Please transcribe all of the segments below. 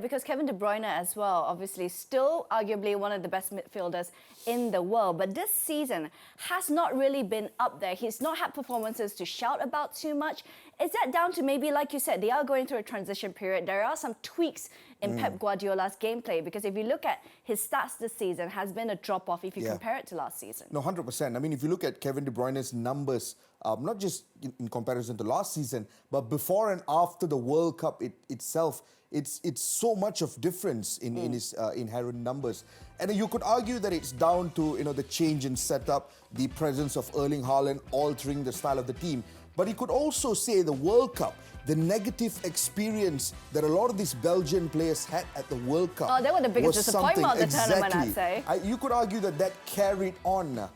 because Kevin De Bruyne as well, obviously still arguably one of the best midfielders in the world, but this season has not really been up there. He's not had performances to shout about too much. Is that down to maybe, like you said, they are going through a transition period? There are some tweaks in Pep Guardiola's gameplay, because if you look at his stats this season, has been a drop-off if you compare it to last season. No, 100%. I mean, if you look at Kevin De Bruyne's numbers, not just in comparison to last season, but before and after the World Cup itself, it's so much of difference in his inherent numbers. And you could argue that it's down to the change in setup, the presence of Erling Haaland altering the style of the team. But you could also say the World Cup, the negative experience that a lot of these Belgian players had at the World Cup. Oh, they were the biggest disappointment of the tournament, I'd say. You could argue that carried on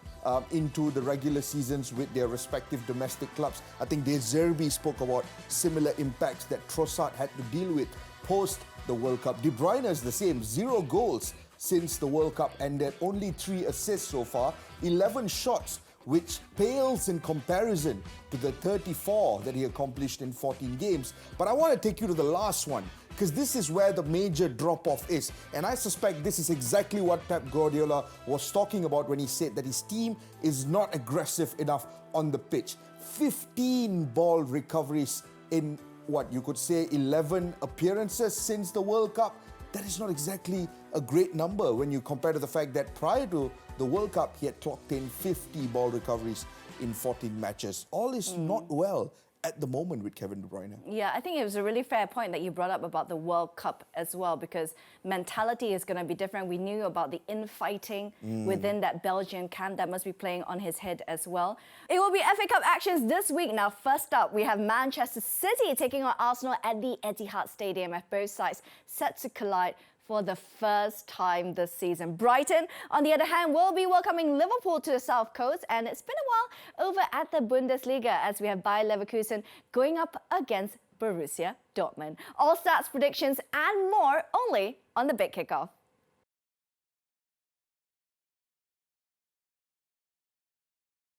into the regular seasons with their respective domestic clubs. I think De Zerbi spoke about similar impacts that Trossard had to deal with post the World Cup. De Bruyne is the same, 0 goals since the World Cup ended, only 3 assists so far, 11 shots, which pales in comparison to the 34 that he accomplished in 14 games. But I want to take you to the last one, because this is where the major drop-off is. And I suspect this is exactly what Pep Guardiola was talking about when he said that his team is not aggressive enough on the pitch. 15 ball recoveries in, what you could say, 11 appearances since the World Cup. That is not exactly a great number when you compare to the fact that prior to the World Cup, he had clocked in 50 ball recoveries in 14 matches. All is not well at the moment with Kevin De Bruyne. Yeah, I think it was a really fair point that you brought up about the World Cup as well, because mentality is going to be different. We knew about the infighting within that Belgian camp that must be playing on his head as well. It will be FA Cup actions this week. Now, first up, we have Manchester City taking on Arsenal at the Etihad Stadium, as both sides set to collide for the first time this season. Brighton, on the other hand, will be welcoming Liverpool to the South Coast, and it's been a while over at the Bundesliga as we have Bayer Leverkusen going up against Borussia Dortmund. All stats, predictions and more only on The Big Kickoff.